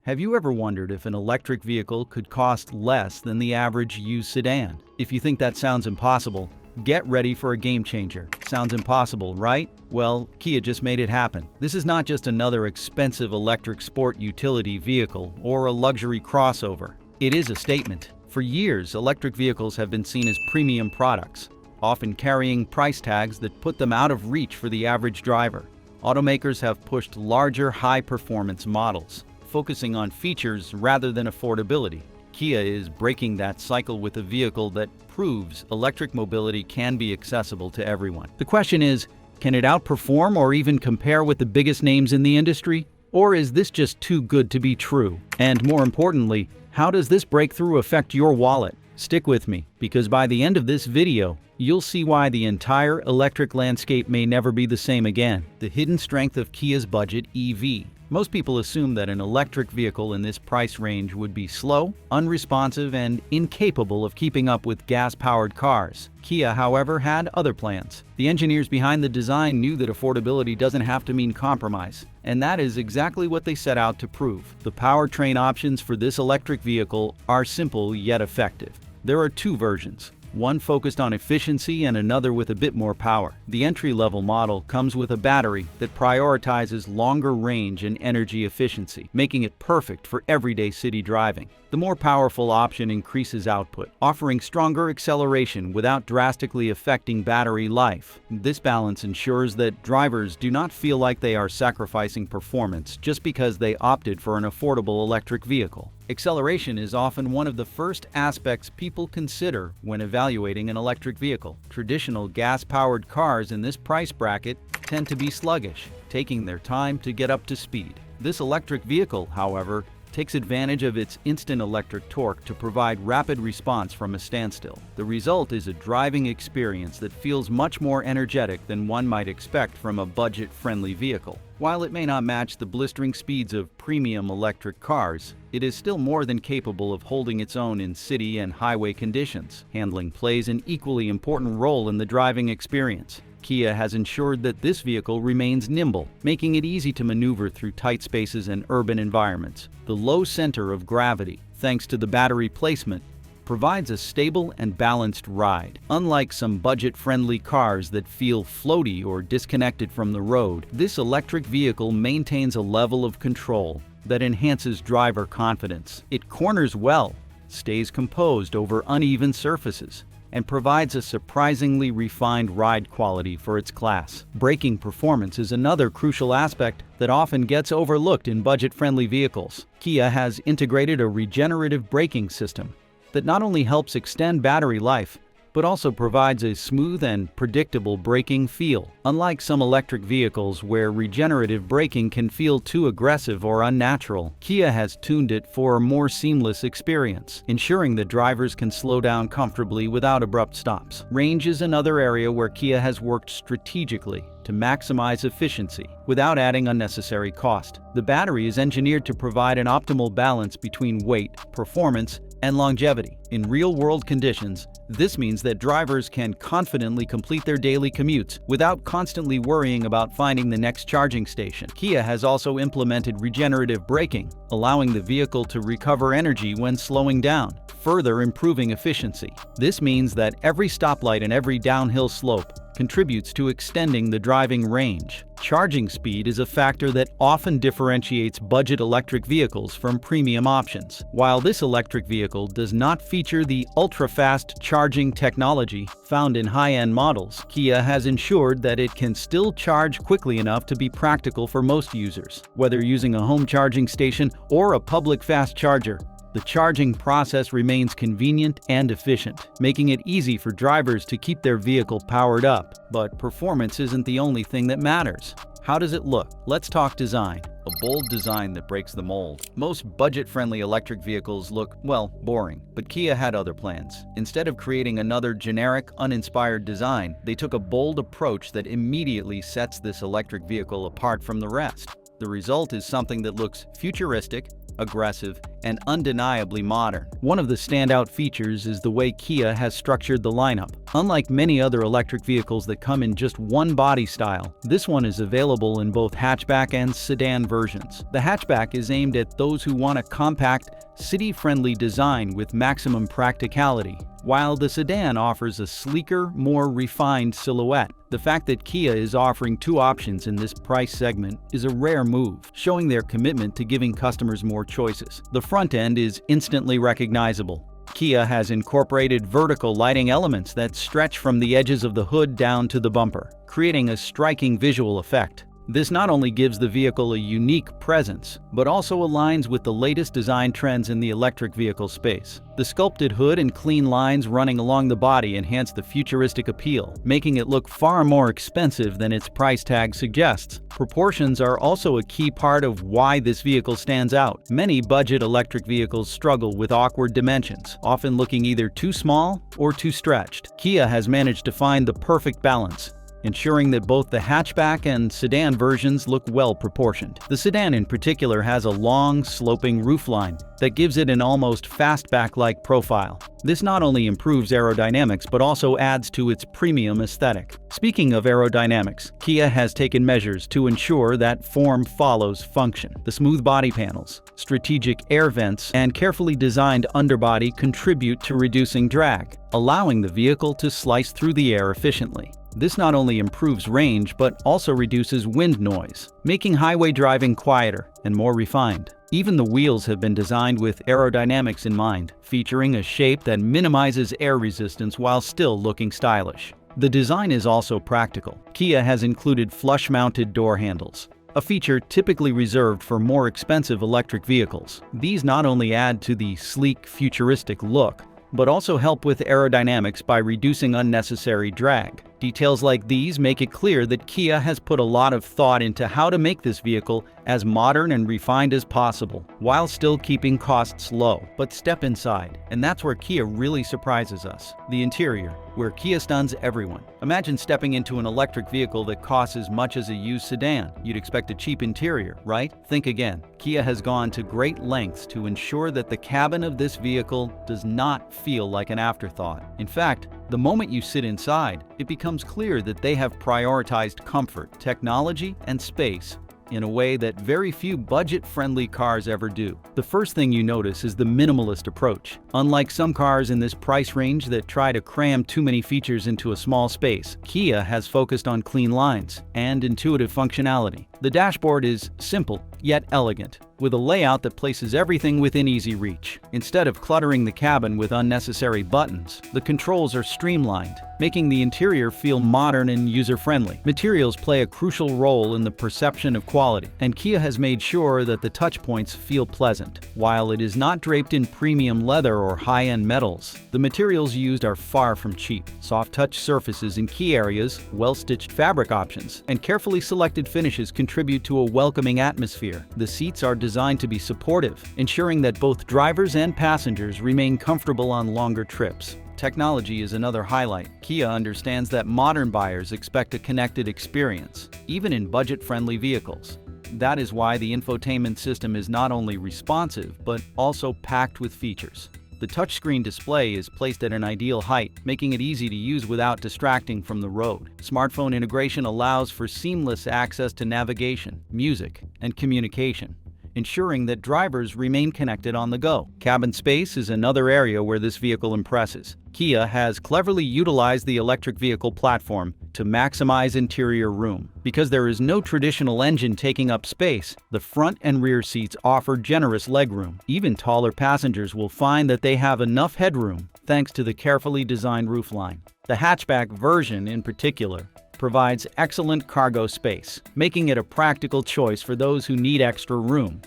Have you ever wondered if an electric vehicle could cost less than the average used sedan? If you think that sounds impossible, get ready for a game changer. Sounds impossible, right? Well, Kia just made it happen. This is not just another expensive electric sport utility vehicle or a luxury crossover. It is a statement. For years, electric vehicles have been seen as premium products, often carrying price tags that put them out of reach for the average driver. Automakers have pushed larger, high-performance models, focusing on features rather than affordability. Kia is breaking that cycle with a vehicle that proves electric mobility can be accessible to everyone. The question is, can it outperform or even compare with the biggest names in the industry? Or is this just too good to be true? And more importantly, how does this breakthrough affect your wallet? Stick with me, because by the end of this video, you'll see why the entire electric landscape may never be the same again. The hidden strength of Kia's budget EV. Most people assume that an electric vehicle in this price range would be slow, unresponsive, and incapable of keeping up with gas-powered cars. Kia, however, had other plans. The engineers behind the design knew that affordability doesn't have to mean compromise, and that is exactly what they set out to prove. The powertrain options for this electric vehicle are simple yet effective. There are two versions, one focused on efficiency and another with a bit more power. The entry-level model comes with a battery that prioritizes longer range and energy efficiency, making it perfect for everyday city driving. The more powerful option increases output, offering stronger acceleration without drastically affecting battery life. This balance ensures that drivers do not feel like they are sacrificing performance just because they opted for an affordable electric vehicle. Acceleration is often one of the first aspects people consider when evaluating an electric vehicle. Traditional gas-powered cars in this price bracket tend to be sluggish, taking their time to get up to speed. This electric vehicle, however, takes advantage of its instant electric torque to provide rapid response from a standstill. The result is a driving experience that feels much more energetic than one might expect from a budget-friendly vehicle. While it may not match the blistering speeds of premium electric cars, it is still more than capable of holding its own in city and highway conditions. Handling plays an equally important role in the driving experience. Kia has ensured that this vehicle remains nimble, making it easy to maneuver through tight spaces and urban environments. The low center of gravity, thanks to the battery placement, provides a stable and balanced ride. Unlike some budget-friendly cars that feel floaty or disconnected from the road, this electric vehicle maintains a level of control that enhances driver confidence. It corners well, stays composed over uneven surfaces, and provides a surprisingly refined ride quality for its class. Braking performance is another crucial aspect that often gets overlooked in budget-friendly vehicles. Kia has integrated a regenerative braking system that not only helps extend battery life, but also provides a smooth and predictable braking feel. Unlike some electric vehicles where regenerative braking can feel too aggressive or unnatural, Kia has tuned it for a more seamless experience, ensuring that drivers can slow down comfortably without abrupt stops. Range is another area where Kia has worked strategically to maximize efficiency without adding unnecessary cost. The battery is engineered to provide an optimal balance between weight, performance, and longevity. In real-world conditions, this means that drivers can confidently complete their daily commutes without constantly worrying about finding the next charging station. Kia has also implemented regenerative braking, allowing the vehicle to recover energy when slowing down, further improving efficiency. This means that every stoplight and every downhill slope contributes to extending the driving range. Charging speed is a factor that often differentiates budget electric vehicles from premium options. While this electric vehicle does not feature the ultra-fast charging technology found in high-end models, Kia has ensured that it can still charge quickly enough to be practical for most users. Whether using a home charging station or a public fast charger, the charging process remains convenient and efficient, making it easy for drivers to keep their vehicle powered up. But performance isn't the only thing that matters. How does it look? Let's talk design. A bold design that breaks the mold. Most budget-friendly electric vehicles look, well, boring, but Kia had other plans. Instead of creating another generic, uninspired design, they took a bold approach that immediately sets this electric vehicle apart from the rest. The result is something that looks futuristic, aggressive, and undeniably modern. One of the standout features is the way Kia has structured the lineup. Unlike many other electric vehicles that come in just one body style, this one is available in both hatchback and sedan versions. The hatchback is aimed at those who want a compact, city-friendly design with maximum practicality, while the sedan offers a sleeker, more refined silhouette. The fact that Kia is offering two options in this price segment is a rare move, showing their commitment to giving customers more choices. The front end is instantly recognizable. Kia has incorporated vertical lighting elements that stretch from the edges of the hood down to the bumper, creating a striking visual effect. This not only gives the vehicle a unique presence, but also aligns with the latest design trends in the electric vehicle space. The sculpted hood and clean lines running along the body enhance the futuristic appeal, making it look far more expensive than its price tag suggests. Proportions are also a key part of why this vehicle stands out. Many budget electric vehicles struggle with awkward dimensions, often looking either too small or too stretched. Kia has managed to find the perfect balance, ensuring that both the hatchback and sedan versions look well proportioned. The sedan in particular has a long, sloping roofline that gives it an almost fastback-like profile. This not only improves aerodynamics but also adds to its premium aesthetic. Speaking of aerodynamics, Kia has taken measures to ensure that form follows function. The smooth body panels, strategic air vents, and carefully designed underbody contribute to reducing drag, allowing the vehicle to slice through the air efficiently. This not only improves range but also reduces wind noise, making highway driving quieter and more refined. Even the wheels have been designed with aerodynamics in mind, featuring a shape that minimizes air resistance while still looking stylish. The design is also practical. Kia has included flush-mounted door handles, a feature typically reserved for more expensive electric vehicles. These not only add to the sleek, futuristic look, but also help with aerodynamics by reducing unnecessary drag. Details like these make it clear that Kia has put a lot of thought into how to make this vehicle as modern and refined as possible, while still keeping costs low. But step inside, and that's where Kia really surprises us. The interior, where Kia stuns everyone. Imagine stepping into an electric vehicle that costs as much as a used sedan. You'd expect a cheap interior, right? Think again. Kia has gone to great lengths to ensure that the cabin of this vehicle does not feel like an afterthought. In fact, the moment you sit inside, it becomes clear that they have prioritized comfort, technology, and space in a way that very few budget-friendly cars ever do. The first thing you notice is the minimalist approach. Unlike some cars in this price range that try to cram too many features into a small space, Kia has focused on clean lines and intuitive functionality. The dashboard is simple yet elegant, with a layout that places everything within easy reach. Instead of cluttering the cabin with unnecessary buttons, the controls are streamlined, making the interior feel modern and user-friendly. Materials play a crucial role in the perception of quality, and Kia has made sure that the touch points feel pleasant. While it is not draped in premium leather or high-end metals, the materials used are far from cheap. Soft-touch surfaces in key areas, well-stitched fabric options, and carefully selected finishes contribute to a welcoming atmosphere. The seats are designed to be supportive, ensuring that both drivers and passengers remain comfortable on longer trips. Technology is another highlight. Kia understands that modern buyers expect a connected experience, even in budget-friendly vehicles. That is why the infotainment system is not only responsive, but also packed with features. The touchscreen display is placed at an ideal height, making it easy to use without distracting from the road. Smartphone integration allows for seamless access to navigation, music, and communication, ensuring that drivers remain connected on the go. Cabin space is another area where this vehicle impresses. Kia has cleverly utilized the electric vehicle platform to maximize interior room. Because there is no traditional engine taking up space, the front and rear seats offer generous legroom. Even taller passengers will find that they have enough headroom thanks to the carefully designed roofline. The hatchback version, in particular, provides excellent cargo space, making it a practical choice for those who need extra room.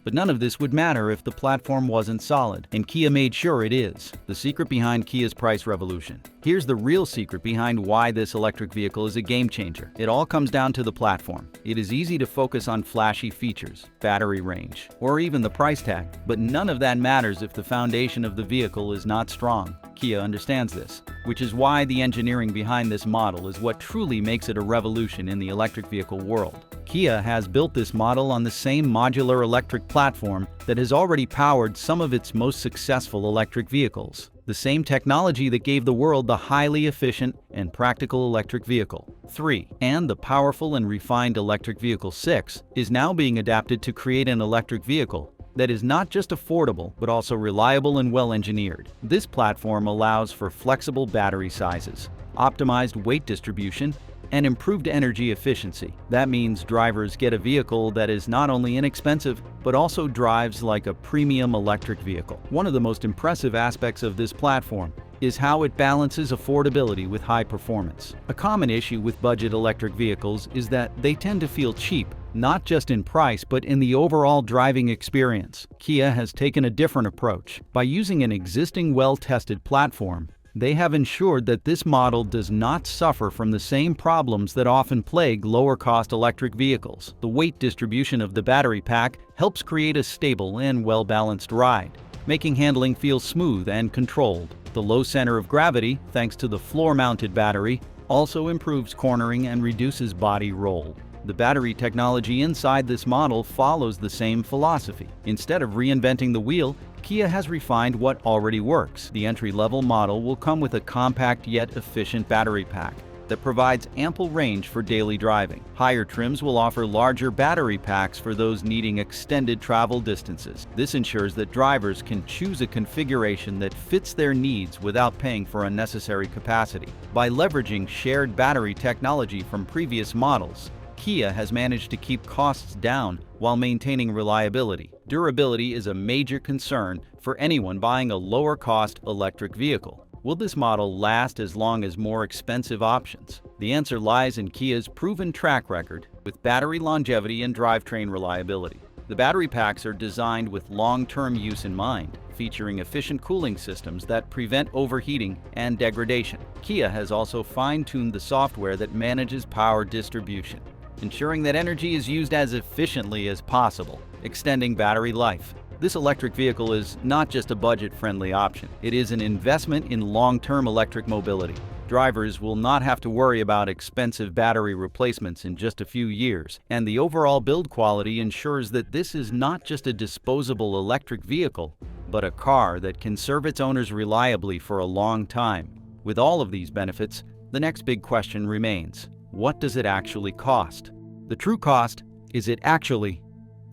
But none of this would matter if the platform wasn't solid, and Kia made sure it is. The secret behind Kia's price revolution. Here's the real secret behind why this electric vehicle is a game changer. It all comes down to the platform. It is easy to focus on flashy features, battery range, or even the price tag, but none of that matters if the foundation of the vehicle is not strong. Kia understands this, which is why the engineering behind this model is what truly makes it a revolution in the electric vehicle world. Kia has built this model on the same modular electric platform that has already powered some of its most successful electric vehicles. The same technology that gave the world the highly efficient and practical electric vehicle 3 and the powerful and refined electric vehicle 6 is now being adapted to create an electric vehicle that is not just affordable but also reliable and well-engineered. This platform allows for flexible battery sizes, optimized weight distribution, and improved energy efficiency. That means drivers get a vehicle that is not only inexpensive, but also drives like a premium electric vehicle. One of the most impressive aspects of this platform is how it balances affordability with high performance. A common issue with budget electric vehicles is that they tend to feel cheap, not just in price, but in the overall driving experience. Kia has taken a different approach. By using an existing well-tested platform, they have ensured that this model does not suffer from the same problems that often plague lower-cost electric vehicles. The weight distribution of the battery pack helps create a stable and well-balanced ride, making handling feel smooth and controlled. The low center of gravity, thanks to the floor-mounted battery, also improves cornering and reduces body roll. The battery technology inside this model follows the same philosophy. Instead of reinventing the wheel, Kia has refined what already works. The entry-level model will come with a compact yet efficient battery pack that provides ample range for daily driving. Higher trims will offer larger battery packs for those needing extended travel distances. This ensures that drivers can choose a configuration that fits their needs without paying for unnecessary capacity. By leveraging shared battery technology from previous models, Kia has managed to keep costs down while maintaining reliability. Durability is a major concern for anyone buying a lower-cost electric vehicle. Will this model last as long as more expensive options? The answer lies in Kia's proven track record with battery longevity and drivetrain reliability. The battery packs are designed with long-term use in mind, featuring efficient cooling systems that prevent overheating and degradation. Kia has also fine-tuned the software that manages power distribution, ensuring that energy is used as efficiently as possible, extending battery life. This electric vehicle is not just a budget-friendly option. It is an investment in long-term electric mobility. Drivers will not have to worry about expensive battery replacements in just a few years, and the overall build quality ensures that this is not just a disposable electric vehicle, but a car that can serve its owners reliably for a long time. With all of these benefits, the next big question remains: what does it actually cost? The true cost, is it actually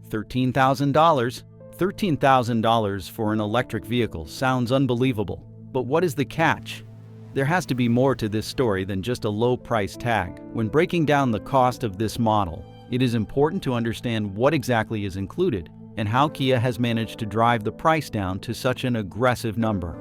$13,000? $13,000 for an electric vehicle sounds unbelievable, but what is the catch? There has to be more to this story than just a low price tag. When breaking down the cost of this model, it is important to understand what exactly is included and how Kia has managed to drive the price down to such an aggressive number.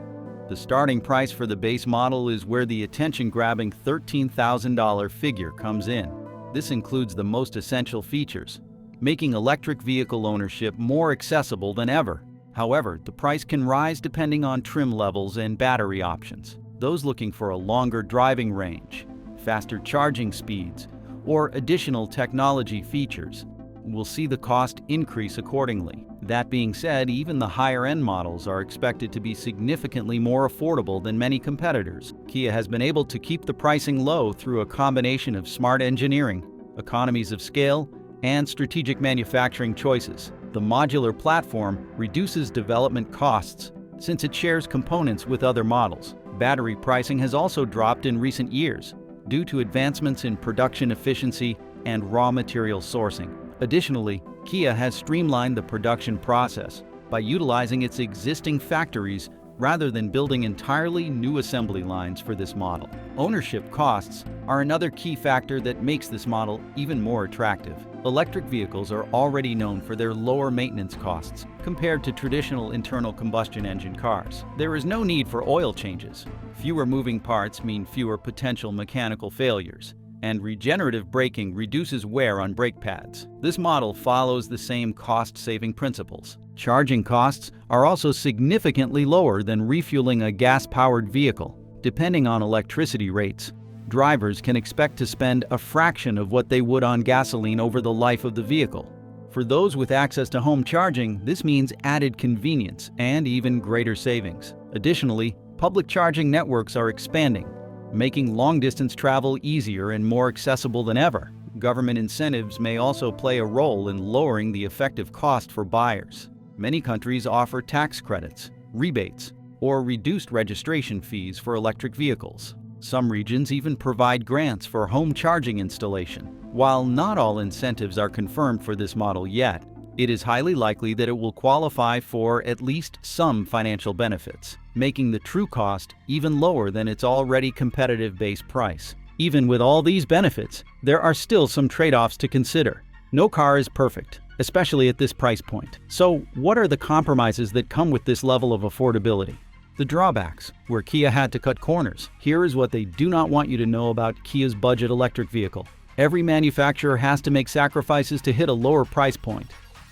The starting price for the base model is where the attention-grabbing $13,000 figure comes in. This includes the most essential features, making electric vehicle ownership more accessible than ever. However, the price can rise depending on trim levels and battery options. Those looking for a longer driving range, faster charging speeds, or additional technology features will see the cost increase accordingly. That being said, even the higher-end models are expected to be significantly more affordable than many competitors. Kia has been able to keep the pricing low through a combination of smart engineering, economies of scale, and strategic manufacturing choices. The modular platform reduces development costs since it shares components with other models. Battery pricing has also dropped in recent years due to advancements in production efficiency and raw material sourcing. Additionally, Kia has streamlined the production process by utilizing its existing factories rather than building entirely new assembly lines for this model. Ownership costs are another key factor that makes this model even more attractive. Electric vehicles are already known for their lower maintenance costs compared to traditional internal combustion engine cars. There is no need for oil changes. Fewer moving parts mean fewer potential mechanical failures, and regenerative braking reduces wear on brake pads. This model follows the same cost-saving principles. Charging costs are also significantly lower than refueling a gas-powered vehicle. Depending on electricity rates, drivers can expect to spend a fraction of what they would on gasoline over the life of the vehicle. For those with access to home charging, this means added convenience and even greater savings. Additionally, public charging networks are expanding, making long-distance travel easier and more accessible than ever. Government incentives may also play a role in lowering the effective cost for buyers. Many countries offer tax credits, rebates, or reduced registration fees for electric vehicles. Some regions even provide grants for home charging installation. While not all incentives are confirmed for this model yet, it is highly likely that it will qualify for at least some financial benefits, making the true cost even lower than its already competitive base price. Even with all these benefits, there are still some trade-offs to consider. No car is perfect, especially at this price point. So, what are the compromises that come with this level of affordability? The drawbacks, where Kia had to cut corners. Here is what they do not want you to know about Kia's budget electric vehicle. Every manufacturer has to make sacrifices to hit a lower price point,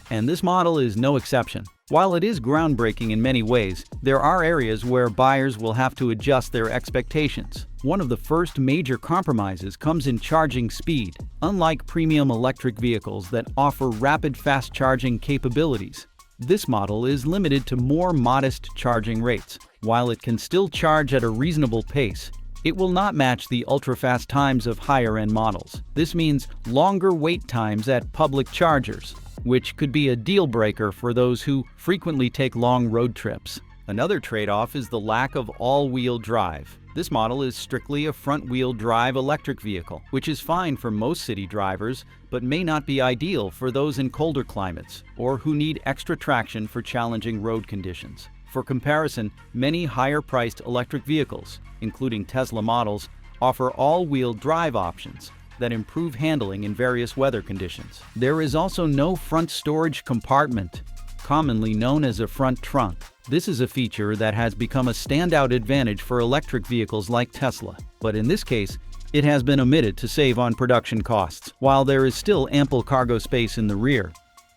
and this model is no exception. While it is groundbreaking in many ways, there are areas where buyers will have to adjust their expectations. One of the first major compromises comes in charging speed. Unlike premium electric vehicles that offer rapid fast charging capabilities, this model is limited to more modest charging rates. While it can still charge at a reasonable pace, it will not match the ultra-fast times of higher-end models. This means longer wait times at public chargers, which could be a deal-breaker for those who frequently take long road trips. Another trade-off is the lack of all-wheel drive. This model is strictly a front-wheel drive electric vehicle, which is fine for most city drivers, but may not be ideal for those in colder climates or who need extra traction for challenging road conditions. For comparison, many higher-priced electric vehicles, including Tesla models, offer all-wheel drive options that improve handling in various weather conditions. There is also no front storage compartment, commonly known as a front trunk. This is a feature that has become a standout advantage for electric vehicles like Tesla, but in this case, it has been omitted to save on production costs. While there is still ample cargo space in the rear,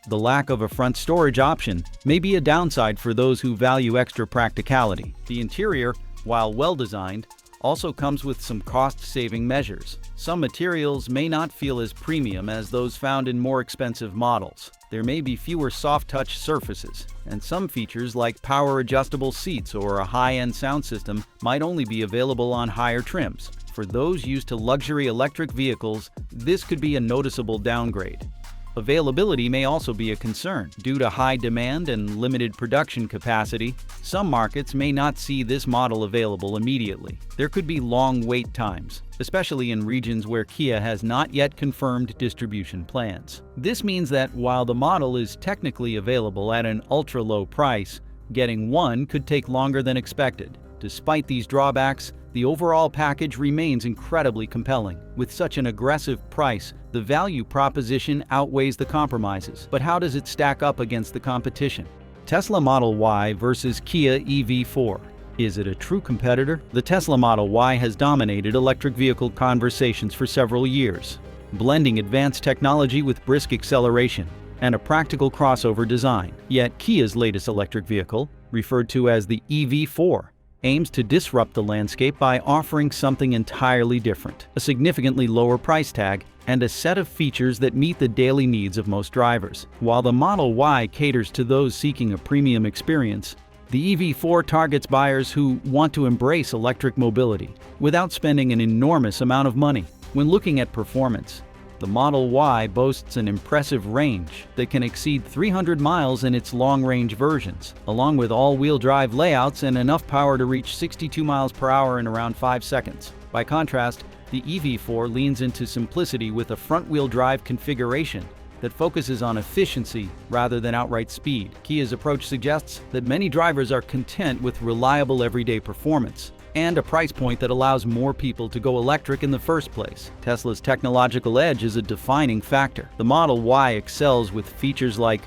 the lack of a front storage option may be a downside for those who value extra practicality. The interior, while well-designed, also comes with some cost-saving measures. Some materials may not feel as premium as those found in more expensive models. There may be fewer soft-touch surfaces, and some features like power-adjustable seats or a high-end sound system might only be available on higher trims. For those used to luxury electric vehicles, this could be a noticeable downgrade. Availability may also be a concern. Due to high demand and limited production capacity, some markets may not see this model available immediately. There could be long wait times, especially in regions where Kia has not yet confirmed distribution plans. This means that while the model is technically available at an ultra-low price, getting one could take longer than expected. Despite these drawbacks, the overall package remains incredibly compelling. With such an aggressive price, the value proposition outweighs the compromises. But how does it stack up against the competition? Tesla Model Y versus Kia EV4. Is it a true competitor? The Tesla Model Y has dominated electric vehicle conversations for several years, blending advanced technology with brisk acceleration and a practical crossover design. Yet Kia's latest electric vehicle, referred to as the EV4, aims to disrupt the landscape by offering something entirely different, a significantly lower price tag, and a set of features that meet the daily needs of most drivers. While the Model Y caters to those seeking a premium experience, the EV4 targets buyers who want to embrace electric mobility without spending an enormous amount of money. When looking at performance, the Model Y boasts an impressive range that can exceed 300 miles in its long-range versions, along with all-wheel drive layouts and enough power to reach 62 miles per hour in around 5 seconds. By contrast, the EV4 leans into simplicity with a front-wheel drive configuration that focuses on efficiency rather than outright speed. Kia's approach suggests that many drivers are content with reliable everyday performance and a price point that allows more people to go electric in the first place. Tesla's technological edge is a defining factor. The Model Y excels with features like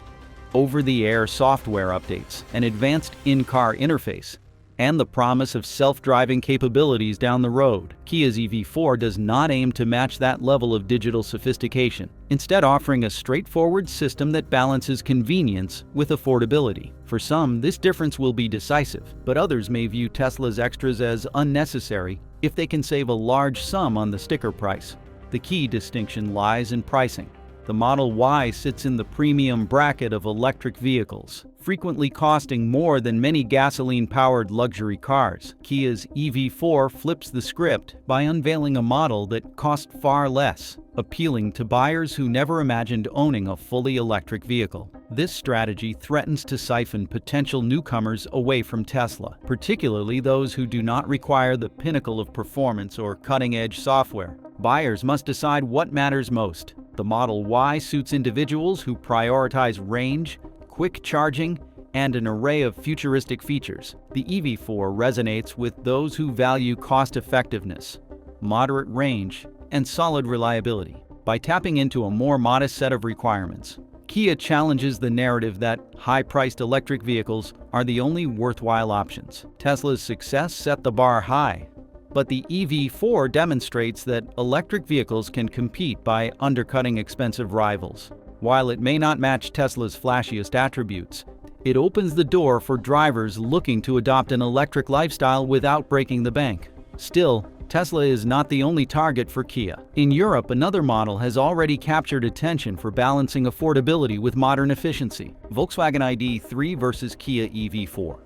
over-the-air software updates, an advanced in-car interface, and the promise of self-driving capabilities down the road. Kia's EV4 does not aim to match that level of digital sophistication, instead offering a straightforward system that balances convenience with affordability. For some, this difference will be decisive, but others may view Tesla's extras as unnecessary if they can save a large sum on the sticker price. The key distinction lies in pricing. The Model Y sits in the premium bracket of electric vehicles, frequently costing more than many gasoline-powered luxury cars. Kia's EV4 flips the script by unveiling a model that costs far less, appealing to buyers who never imagined owning a fully electric vehicle. This strategy threatens to siphon potential newcomers away from Tesla, particularly those who do not require the pinnacle of performance or cutting-edge software. Buyers must decide what matters most. The Model Y suits individuals who prioritize range, quick charging, and an array of futuristic features. The EV4 resonates with those who value cost-effectiveness, moderate range, and solid reliability. By tapping into a more modest set of requirements, Kia challenges the narrative that high-priced electric vehicles are the only worthwhile options. Tesla's success set the bar high, but the EV4 demonstrates that electric vehicles can compete by undercutting expensive rivals. While it may not match Tesla's flashiest attributes, it opens the door for drivers looking to adopt an electric lifestyle without breaking the bank. Still, Tesla is not the only target for Kia. In Europe, another model has already captured attention for balancing affordability with modern efficiency. Volkswagen ID3 versus Kia EV4.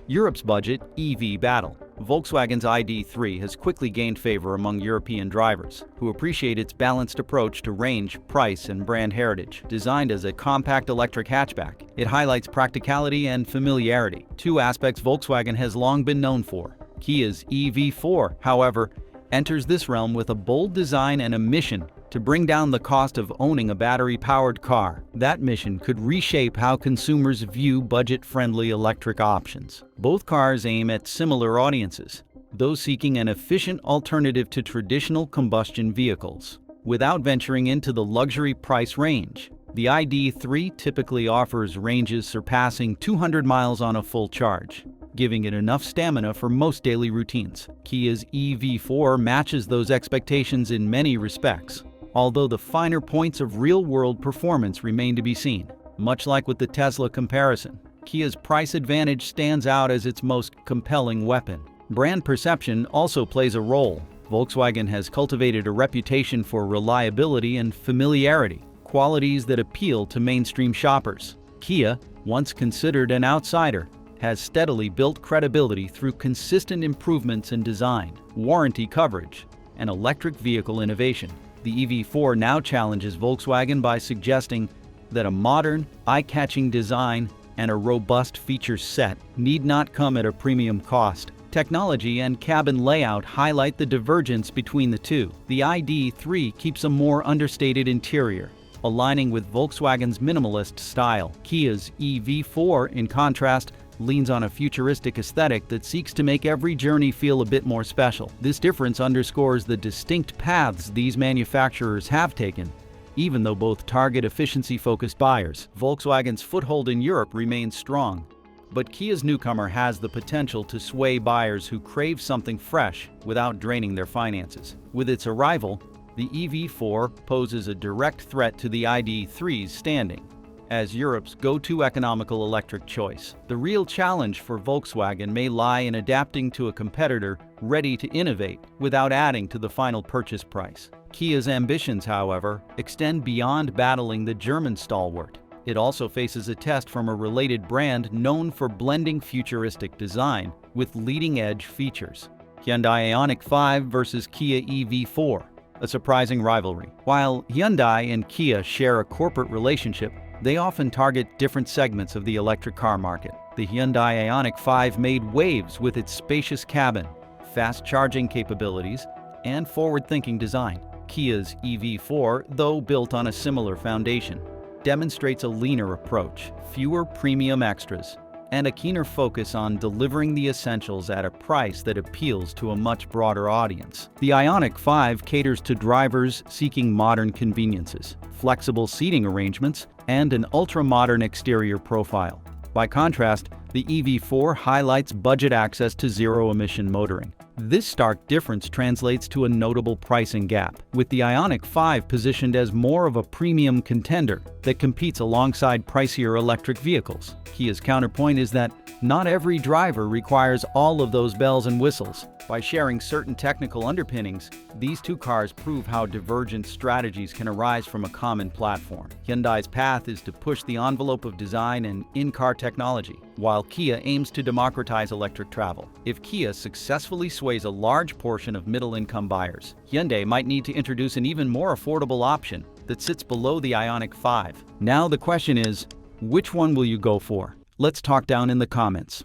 Europe's budget EV battle. Volkswagen's ID3 has quickly gained favor among European drivers, who appreciate its balanced approach to range, price, and brand heritage. Designed as a compact electric hatchback, it highlights practicality and familiarity, two aspects Volkswagen has long been known for. Kia's EV4, however, enters this realm with a bold design and a mission to bring down the cost of owning a battery-powered car. That mission could reshape how consumers view budget-friendly electric options. Both cars aim at similar audiences, those seeking an efficient alternative to traditional combustion vehicles, without venturing into the luxury price range. The ID3 typically offers ranges surpassing 200 miles on a full charge, giving it enough stamina for most daily routines. Kia's EV4 matches those expectations in many respects, although the finer points of real-world performance remain to be seen. Much like with the Tesla comparison, Kia's price advantage stands out as its most compelling weapon. Brand perception also plays a role. Volkswagen has cultivated a reputation for reliability and familiarity, qualities that appeal to mainstream shoppers. Kia, once considered an outsider, has steadily built credibility through consistent improvements in design, warranty coverage, and electric vehicle innovation. The EV4 now challenges Volkswagen by suggesting that a modern, eye-catching design and a robust feature set need not come at a premium cost. Technology and cabin layout highlight the divergence between the two. The ID3 keeps a more understated interior, aligning with Volkswagen's minimalist style. Kia's EV4, in contrast, leans on a futuristic aesthetic that seeks to make every journey feel a bit more special. This difference underscores the distinct paths these manufacturers have taken, even though both target efficiency-focused buyers. Volkswagen's foothold in Europe remains strong, but Kia's newcomer has the potential to sway buyers who crave something fresh without draining their finances. With its arrival, the EV4 poses a direct threat to the ID3's standing as Europe's go-to economical electric choice. The real challenge for Volkswagen may lie in adapting to a competitor ready to innovate without adding to the final purchase price. Kia's ambitions, however, extend beyond battling the German stalwart. It also faces a test from a related brand known for blending futuristic design with leading-edge features. Hyundai Ioniq 5 versus Kia EV4, a surprising rivalry. While Hyundai and Kia share a corporate relationship, they often target different segments of the electric car market. The Hyundai Ioniq 5 made waves with its spacious cabin, fast charging capabilities, and forward-thinking design. Kia's EV4, though built on a similar foundation, demonstrates a leaner approach, fewer premium extras, and a keener focus on delivering the essentials at a price that appeals to a much broader audience. The Ioniq 5 caters to drivers seeking modern conveniences, flexible seating arrangements, and an ultra-modern exterior profile. By contrast, the EV4 highlights budget access to zero-emission motoring. This stark difference translates to a notable pricing gap, with the Ioniq 5 positioned as more of a premium contender that competes alongside pricier electric vehicles. Kia's counterpoint is that not every driver requires all of those bells and whistles. By sharing certain technical underpinnings, these two cars prove how divergent strategies can arise from a common platform. Hyundai's path is to push the envelope of design and in-car technology, while Kia aims to democratize electric travel. If Kia successfully sways a large portion of middle-income buyers, Hyundai might need to introduce an even more affordable option that sits below the Ioniq 5. Now the question is, which one will you go for? Let's talk down in the comments.